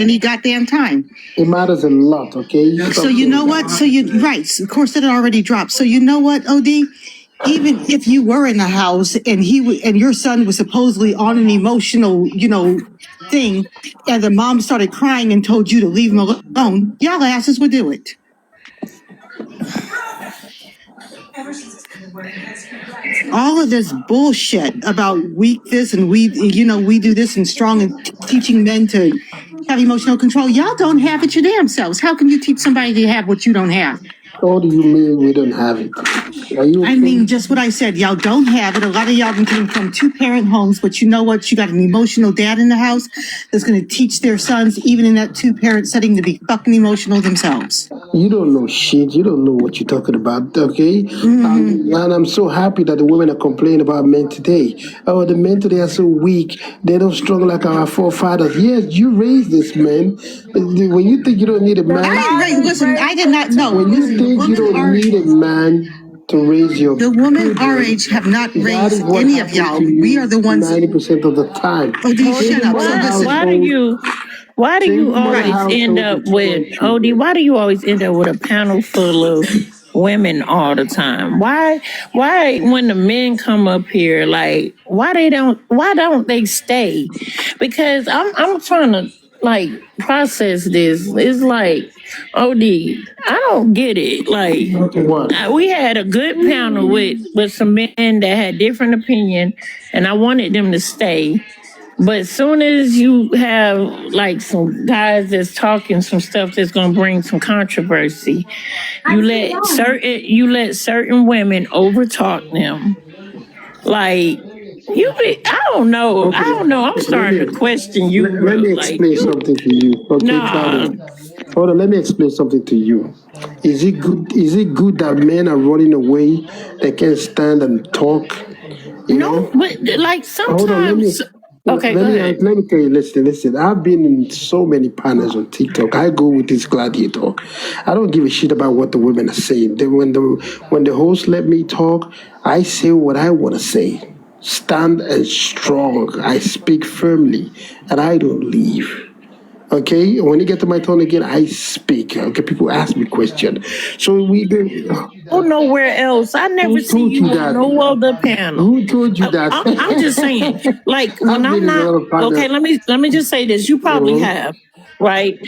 any goddamn time. It matters a lot, okay? So you know what? So you right. Of course, it already dropped. So you know what, Od? Even if you were in the house and and your son was supposedly on an emotional, thing, and the mom started crying and told you to leave him alone, y'all asses would do it. All of this bullshit about weak this and we do this and strong and teaching men to have emotional control. Y'all don't have it your damn selves. How can you teach somebody to have what you don't have? What do you mean we don't have it? I mean, just what I said. Y'all don't have it. A lot of y'all been coming from two-parent homes, but you know what? You got an emotional dad in the house that's going to teach their sons, even in that two-parent setting, to be fucking emotional themselves. You don't know shit. You don't know what you're talking about, okay? And I'm so happy that the women are complaining about men today. Oh, the men today are so weak. They're not strong like our forefathers. Yes, you raised this man. When you think you don't need a man... I did not know. When you think you don't need a man to raise your... The women our age have not raised any of y'all. We are the ones... 90% of the time. Oh, shut up. Why do you always end up with... Od, why do you always end up with a panel full of women all the time? Why when the men come up here, like, why don't they stay? Because I'm trying to process this. It's like, Od, I don't get it. Like, we had a good panel with some men that had different opinion, and I wanted them to stay. But as soon as you have some guys that's talking some stuff that's gonna bring some controversy, you let certain women overtalk them. I don't know. Okay. I don't know. I'm starting to question you. Let me explain something to you. Okay, hold on. Let me explain something to you. Is it good that men are running away? They can't stand and talk. But sometimes. Okay, let me tell you. Listen. I've been in so many panels on TikTok. I go with this gladiator. I don't give a shit about what the women are saying. When the host let me talk, I say what I want to say. Stand and strong. I speak firmly, and I don't leave. Okay, when you get to my turn again, I speak. Okay, people ask me questions. So we go. Oh, nowhere else. I never see you on no other panel. Who told you that? I'm just saying. When I'm not okay, let me just say this. You probably have, right?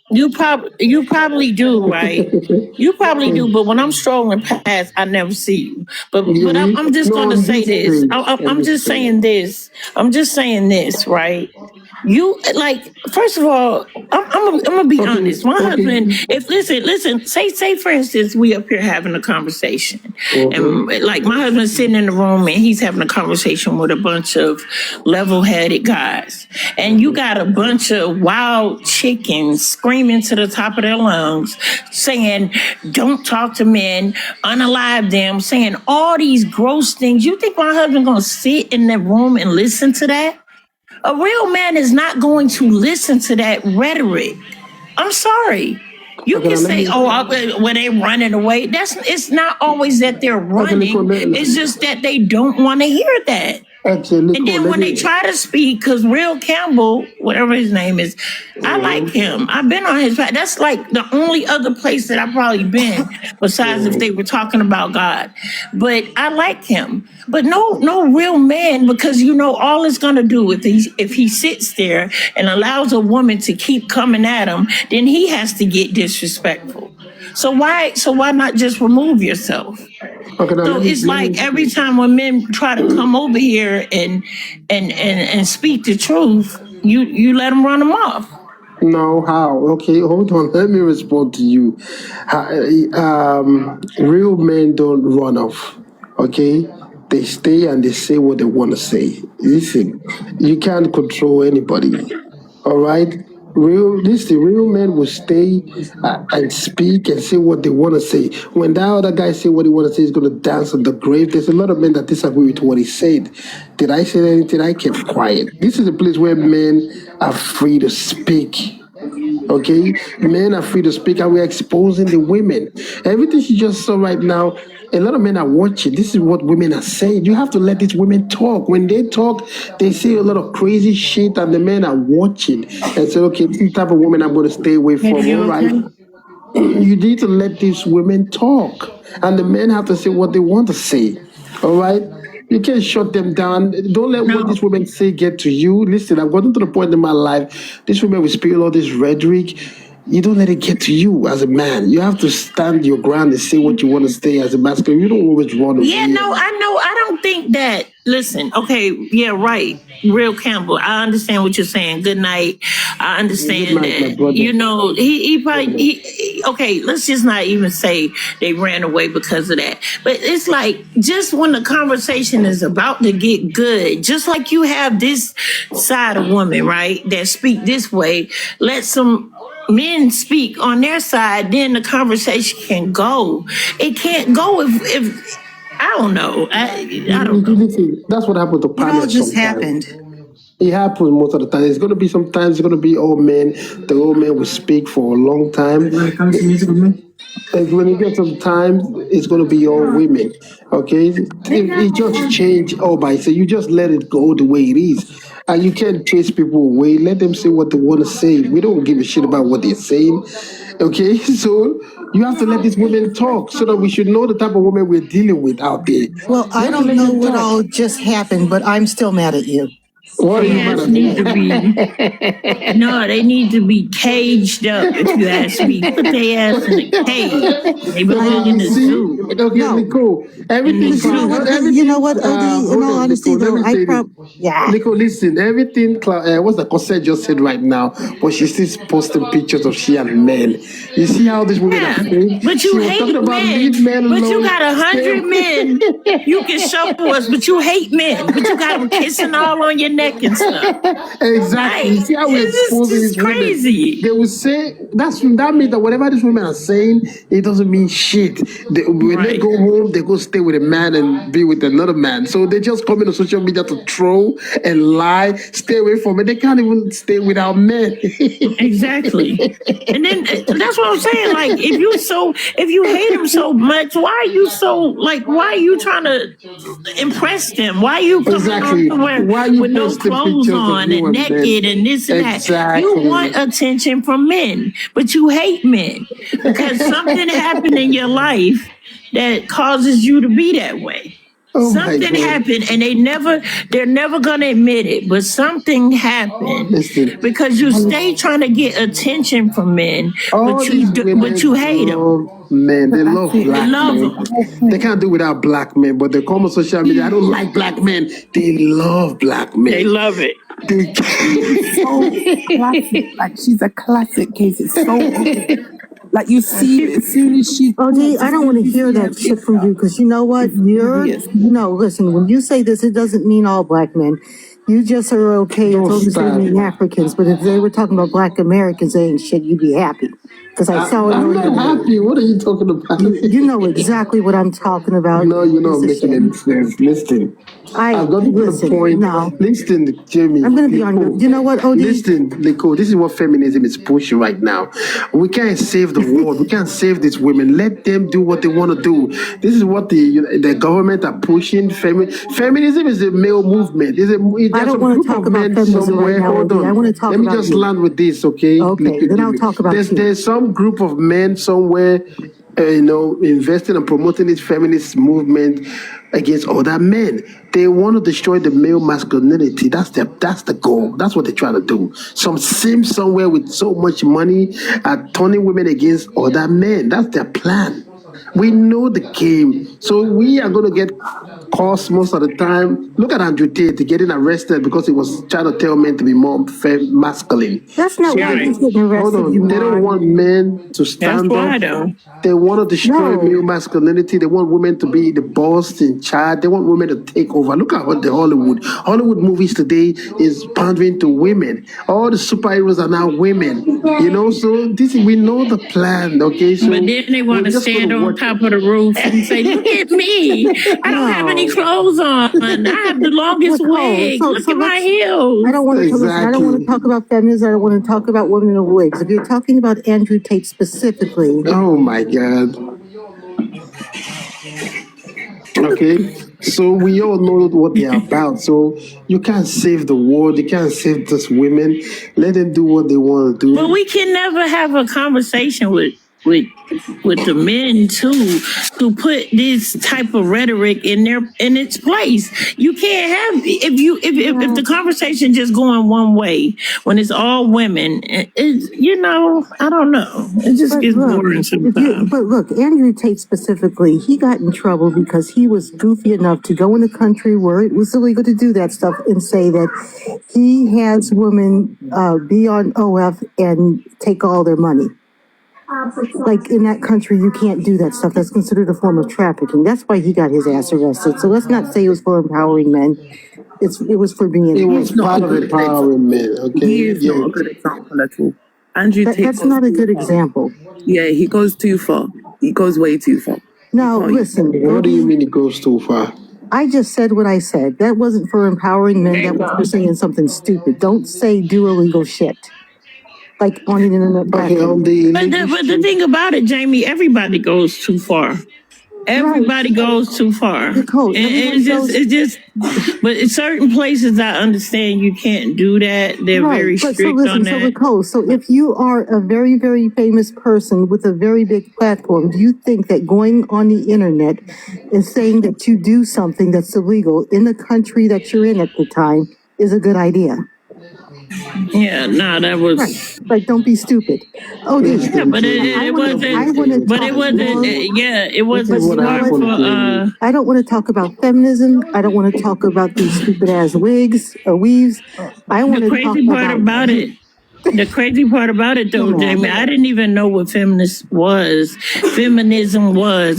You probably do, right? You probably do, but when I'm strolling past, I never see you. But I'm just gonna say this. I'm just saying this. I'm just saying this, right? You first of all, I'm gonna be honest. My husband, listen, say for instance, we up here having a conversation, and my husband's sitting in the room and he's having a conversation with a bunch of level-headed guys, and you got a bunch of wild chickens screaming to the top of their lungs, saying, "Don't talk to men, unalive them," saying all these gross things. You think my husband gonna sit in the room and listen to that? A real man is not going to listen to that rhetoric. I'm sorry. You can say, when they're running away. It's not always that they're running. It's just that they don't want to hear that. Absolutely. And then when they try to speak, because Real Campbell, whatever his name is, I like him. I've been on his. That's the only other place that I've probably been, besides if they were talking about God. But I like him. But no real man, because all it's gonna do if he sits there and allows a woman to keep coming at him, then he has to get disrespectful. So why not just remove yourself? Okay, so it's every time when men try to come over here and speak the truth, you let them run them off. No, how? Okay, hold on. Let me respond to you. Real men don't run off. Okay, they stay and they say what they want to say. Listen, you can't control anybody. All right. Real men will stay and speak and say what they want to say. When that other guy say what he want to say, he's going to dance on the grave. There's a lot of men that disagree with what he said. Did I say anything? I kept quiet. This is a place where men are free to speak. Okay, men are free to speak, and we're exposing the women. Everything she just saw right now, a lot of men are watching. This is what women are saying. You have to let these women talk. When they talk, they say a lot of crazy shit, and the men are watching and say, "Okay, this is the type of woman I'm going to stay away from." You All right, okay? you need to let these women talk, and the men have to say what they want to say. All right. You can't shut them down. Don't let what No. these women say get to you. Listen, I've gotten to the point in my life, these women will spill all this rhetoric. You don't let it get to you as a man. You have to stand your ground and say what you want to say as a masculine. You don't always run away. Yeah, no, I know. I don't think that. Listen, okay, yeah, right. Real Campbell, I understand what you're saying. Good night. I understand Good night, my that. brother. You know, he probably. Okay, let's just not even say they ran away because of that. But it's like just when the conversation is about to get good, just like you have this side of women, right, that speak this way. Let some men speak on their side, then the conversation can go. It can't go if I don't know. I don't know. Listen, that's what happened to You know, it panels just sometimes. happened. It happens most of the time. It's going to be sometimes it's going to be old men. The old men will speak for a long time. And when you get some time, it's going to be all women. Okay, it just change all by so you just let it go the way it is, and you can't chase people away. Let them say what they want to say. We don't give a shit about what they're saying. Okay, so you have to let these women talk so that we should know the type of women we're dealing with out there. Well, You I have to don't let know them what talk. all just happened, but I'm still mad at you. What are They you mad ass at need to me? be no, they need to be caged up, if you ask me. Put their ass in a cage. They belong in You the see, zoo. okay, No, Nicole, In the everything, you know what? zoo. You know everything. what, Od? In Hold all on, honesty, Nicole. Let though, me I say this. yeah. Nicole, listen, everything. What's the Cosette just said right now? But she's still posting pictures of she and men. You see how these women are Yeah, fake? but She you was talking hate about men. leave men But you alone. got 100 men. You can show us, but you hate men. But you got them kissing all on your neck and stuff. Exactly. Like, You see how we're it's exposing just these women? crazy. They will say that means that whatever these women are saying, it doesn't mean shit. When they Right. go home, they go stay with a man and be with another man. So they just come into social media to troll and lie, stay away from it. They can't even stay without men. Exactly. And then that's what I'm saying. Like, if you hate them so much, why are you so like? Why are you trying to impress them? Why are you coming on Exactly. somewhere Why you with no posting clothes pictures of on you and and men? naked and this and that? You Exactly. want attention from men, but you hate men because something happened in your life that causes you to be that way. Oh my Something God. happened and they're never gonna admit it, but something happened Listen, because you stay trying to get attention from men, all these but women you hate them. love men. They love They black love men. them. They can't do without black men, but they come on social media. I don't like black men. They love black They men. love it. They So classic. Like she's a classic case. It's so obvious. Like you see it as soon as she OD, talks, I as don't soon want to as you hear see her that shit from picture, you because you know what? it's obvious. Listen, when you say this, it doesn't mean all black men. You just are okay don't as long as they start. mean Africans. But if they were talking about black Americans, they ain't shit, you'd be happy. Because I saw it I'm on not your name. happy. What are you talking about? You know exactly what I'm talking about. No, you're not Piece of making shit. any sense. Listen, I've gotten to the Listen, point. no. Listen, Jamie, I'm going to be on your, Nicole. you know what, OD? Listen, Nicole, this is what feminism is pushing right now. We can't save the world. We can't save these women. Let them do what they want to do. This is what the government are pushing. Feminism is a male movement. I There's don't a want to group talk of about men feminism right somewhere. now, Hold OD. I on. want to talk Let me about just you. land with this, okay? Okay, then I'll talk about you. There's some group of men somewhere investing and promoting this feminist movement against other men. They want to destroy the male masculinity. That's the goal. That's what they're trying to do. Some simp somewhere with so much money are turning women against other men. That's their plan. We know the game. So we are going to get caught most of the time. Look at Andrew Tate getting arrested because he was trying to tell men to be more masculine. That's not why he's getting Hold arrested, you on. They don't moron. want men to That's stand up. why though. They want to destroy No. male masculinity. They want women to be the boss in charge. They want women to take over. Look at what the Hollywood movies today is pandering to women. All the superheroes are now women. So we know the plan. Okay, so But then they want we're to just going stand to on watch. top of the roof and say, "Look at me! I don't have any any clothes on. I have the longest wig. Look at my heels. I don't want to I don't want to talk about feminism. I don't want to talk about women in wigs. If you're talking about Andrew Tate specifically, Oh my God. Okay, so we all know what they're about. So you can't save the world. You can't save these women. Let them do what they want to do. But we can never have a conversation with the men too to put this type of rhetoric in its place. You can't have if the conversation just going one way when it's all women. I don't know. It just gets boring sometimes. but look, Andrew Tate specifically, he got in trouble because he was goofy enough to go in a country where it was illegal to do that stuff and say that he has women be on OF and take all their money. Like in that country, you can't do that stuff. That's considered a form of trafficking. That's why he got his ass arrested. So let's not say it was for empowering men. It was for being. It was part of empowering men. Okay, He is not a good example at all. Andrew Tate. That's not a good example. Yeah, he goes too far. He goes way too far. Now, listen. What do you mean it goes too far? I just said what I said. That wasn't for empowering men. That was for saying something stupid. Don't say do illegal shit. Like on the internet. But the thing about it, Jamie, everybody goes too far. Everybody goes too far. And it's just, but in certain places I understand you can't do that. They're very strict on that. So if you are a very, very famous person with a very big platform, do you think that going on the internet and saying that you do something that's illegal in the country that you're in at the time is a good idea? Yeah, no, that was like, don't be stupid. Oh, yeah, but it wasn't. But it wasn't. Yeah, it wasn't smart for. I don't want to talk about feminism. I don't want to talk about these stupid ass wigs or weaves. I want to talk about it. The crazy part about it, though, Jamie, I didn't even know what feminism was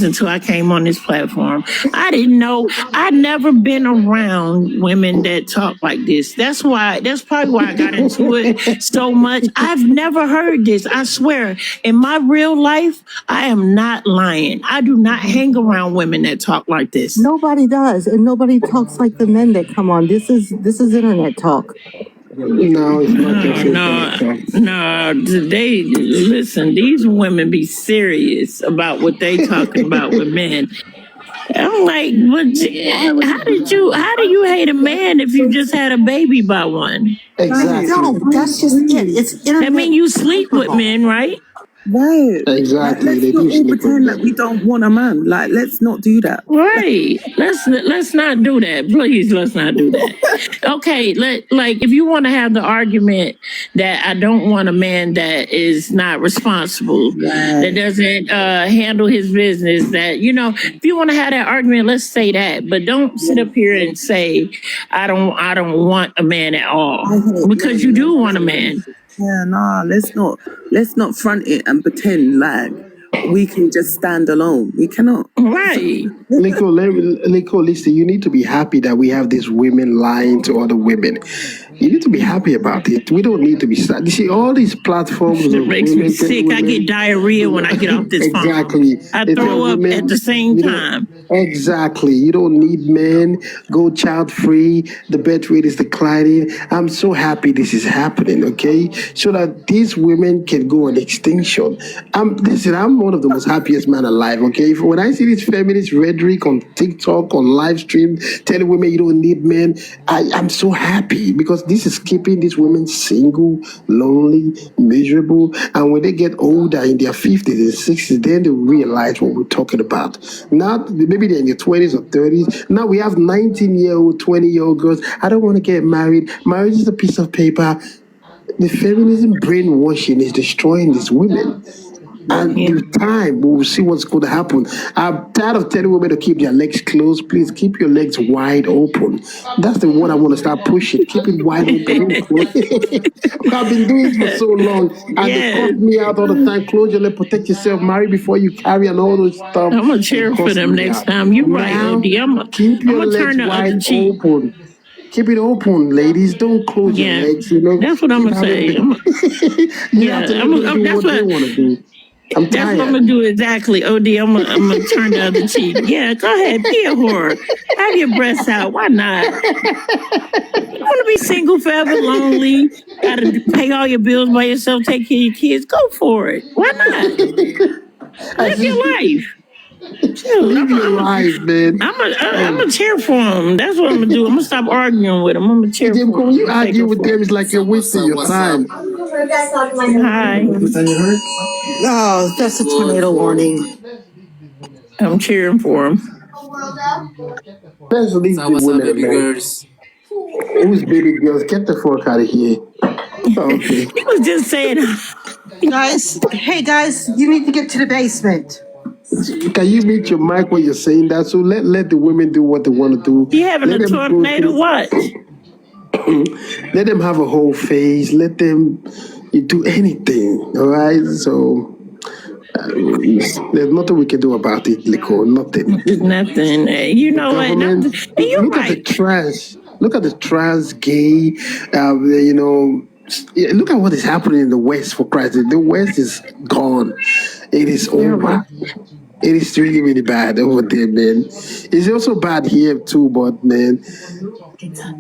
until I came on this platform. I didn't know. I'd never been around women that talk like this. That's probably why I got into it so much. I've never heard this. I swear, in my real life, I am not lying. I do not hang around women that talk like this. Nobody does, and nobody talks like the men that come on. This is internet talk. No, it's not no. They listen. These women be serious about what they talking about with men. I'm like, but how do you hate a man if you just had a baby by one? Exactly. No, that's just it. It's internet. I mean, you sleep with men, right? Right. Exactly. Let's not all pretend that we don't want a man. Like, let's not do that. Right. Let's not do that. Please, let's not do that. Okay. Like, if you want to have the argument that I don't want a man that is not responsible, that doesn't handle his business, that, if you want to have that argument, let's say that. But don't sit up here and say, I don't want a man at all. Because you do want a man. Yeah, nah, let's not front it and pretend like we can just stand alone. We cannot. Right. Liko, listen, you need to be happy that we have these women lying to other women. You need to be happy about it. We don't need to be sad. You see, all these platforms. It makes me sick. I get diarrhea when I get off this phone. Exactly. I throw up at the same time. Exactly. You don't need men. Go child free. The birth rate is declining. I'm so happy this is happening, okay? So that these women can go on extinction. I'm one of the most happiest men alive, okay? When I see this feminist rhetoric on TikTok, on live stream, telling women you don't need men, I'm so happy because this is keeping these women single, lonely, miserable. And when they get older in their 50s and 60s, then they realize what we're talking about. Now, maybe they're in their 20s or 30s. Now we have 19-year-old, 20-year-old girls. I don't want to get married. Marriage is a piece of paper. The feminism brainwashing is destroying these women. And with time, we'll see what's going to happen. I'm tired of telling women to keep their legs closed. Please keep your legs wide open. That's the one I want to start pushing. Keep it wide open. I've been doing it for so long. And they call me out all the time. Close your leg, protect yourself, marry before you carry, and all those stuff. I'm going to cheer for them next time. You're right, OD. Keep your legs wide open. Keep it open, ladies. Don't close your legs. That's what I'm going to say. You have to do what they want to do. I'm That's tired. what I'm gonna do exactly. OD, I'm gonna turn the other cheek. Yeah, go ahead, be a whore. Have your breasts out. Why not? You want to be single forever, lonely? Got to pay all your bills by yourself, take care of your kids. Go for it. Why not? Live your life. Shoot, Live your life, man. I'm a cheer for him. That's what I'm gonna do. I'm gonna stop arguing with him. I'm gonna cheer Jim, for him. when you argue with them, it's like you're wasting your time. Hi. Oh, that's a tornado warning. I'm cheering for him. Let's leave the women, man. Who's baby girls? Get the fuck out of here. Okay. He was just saying, Guys, hey guys, you need to get to the basement. Can you mute your mic when you're saying that? So let the women do what they want to do. you having Let a them go tornado through- watch? Let them have a whole phase. Let them do anything. All right. So there's nothing we can do about it, Lico. Nothing. Nothing. You know what? Government. And you're Look at the right. trash. Look at the trans, gay. You know. Look at what is happening in the West. For Christ's sake, the West is gone. It is over. It is really, really bad over there, man. It's also bad here too, but man,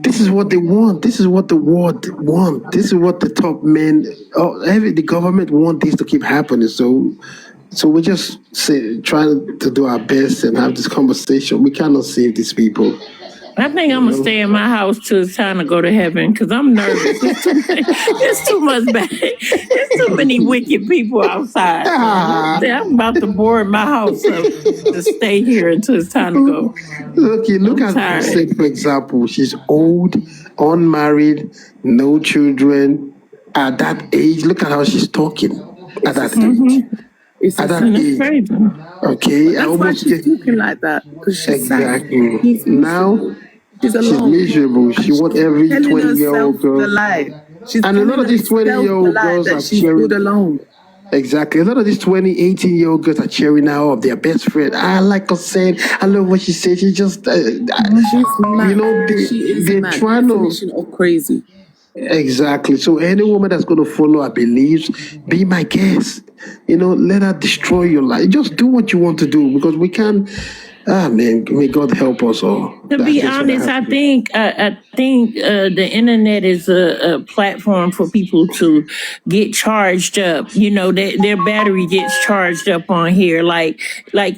this is what they want. This is what the world want. This is what the top men, the government want this to keep happening. So we're just trying to do our best and have this conversation. We cannot save these people. I think I'm gonna stay in my house till it's time to go to heaven because I'm nervous. It's too much bad. There's too many wicked people outside. I'm about to board my house up to stay here until it's time to go. Look at her, for example. She's old, unmarried, no children. At that age, look at how she's talking. At that age. At that age. Crazy. Okay, That's why she's talking like that. Because she's exactly. Now she's she's miserable. She wants every 20-year-old girl. The lie. She's and a lot of these 20-year-old girls are cheering. Alone. Exactly. A lot of these 18-year-old girls are cheering now of their best friend. I like her saying, I love what she said. She just, she's mad. you know, they're trying to. Of crazy. Exactly. So any woman that's going to follow her beliefs, be my guest. You know, let her destroy your life. Just do what you want to do because we can't. Man, may God help us all. To be honest, I think the internet is a platform for people to get charged up. You know, their battery gets charged up on here. Like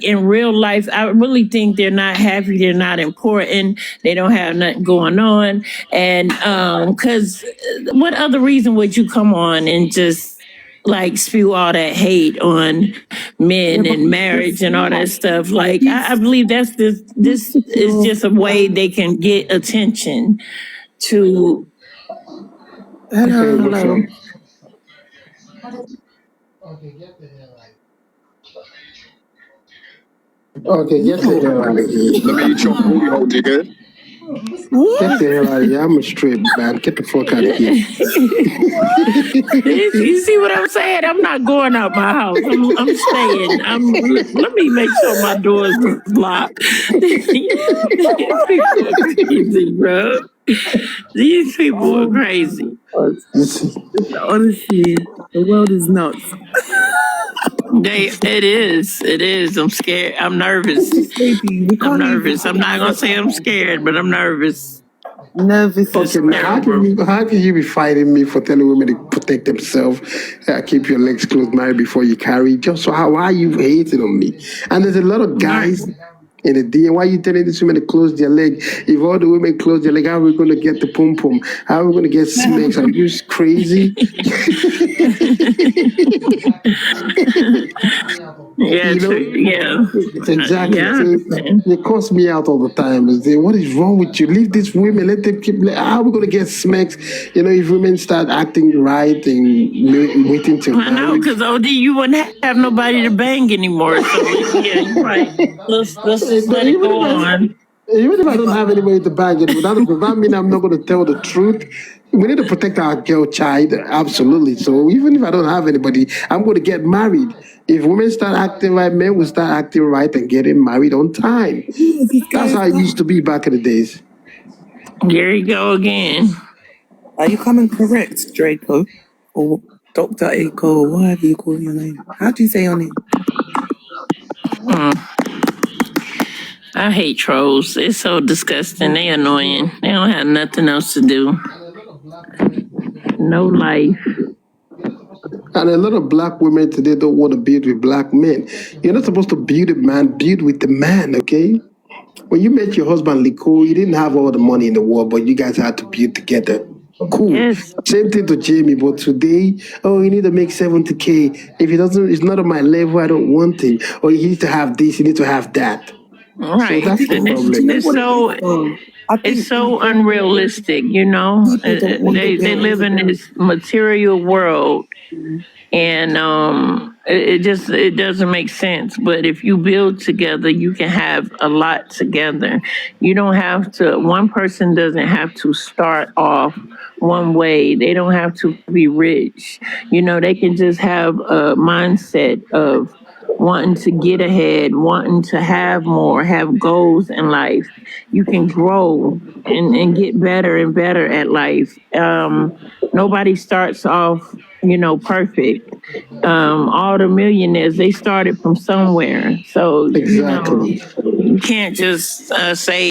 in real life, I really think they're not happy. They're not important. They don't have nothing going on. And because what other reason would you come on and just like spew all that hate on men and marriage and all that stuff? Like I believe this is just a way they can get attention to. Hello. Okay, get the hell out of here. Let me eat your booty hole, nigga. Get the hell out of here. I'm a straight man. Get the fuck out of here. You see what I'm saying? I'm not going out my house. I'm staying. Let me make sure my doors are locked. These people are crazy, bro. These people are crazy. Honestly, the world is nuts. It is. I'm scared. I'm nervous. I'm nervous. I'm not gonna say I'm scared, but I'm nervous. Okay, now how can you be fighting me for telling women to protect themselves, keep your legs closed, marry before you carry? Just so why are you hating on me? And there's a lot of guys in the DM. Why are you telling these women to close their leg? If all the women close their leg, how are we going to get the pum pum? How are we going to get smacks? Are you crazy? Yeah, you know? Yeah. Exactly. Yeah. So they cuss me out all the time. They say, what is wrong with you? Leave these women. Let them keep. How are we going to get smacks? You know, if women start acting right and waiting to I know, because OD, you wouldn't have nobody to bang anymore. So yeah, you're right. Let's let it go on. Even if I don't have anybody to bang it, does that mean I'm not going to tell the truth? We need to protect our girl child, absolutely. So even if I don't have anybody, I'm going to get married. If women start acting right, men will start acting right and getting married on time. That's how it used to be back in the days. There you go again. Are you coming correct, Draco? Or Dr. A. Cole, whatever you call your name. How do you say your name? I hate trolls. It's so disgusting. They annoying. They don't have nothing else to do. No life. And a lot of black women today don't want to build with black men. You're not supposed to build a man, build with the man, okay? When you met your husband, Liko, you didn't have all the money in the world, but you guys had to build together. Cool. Yes. Same thing to Jamie, but today, oh, you need to make 70K. If he doesn't, it's not on my level, I don't want him. Or you need to have this, you need to have that. Right. So that's the And problem. it's so unrealistic, you know. They live in this material world, and it doesn't make sense. But if you build together, you can have a lot together. You don't have to. One person doesn't have to start off one way. They don't have to be rich. You know, they can just have a mindset of wanting to get ahead, wanting to have more, have goals in life. You can grow and get better and better at life. Nobody starts off, you know, perfect. All the millionaires, they started from somewhere. So, you know, Exactly. you can't just say,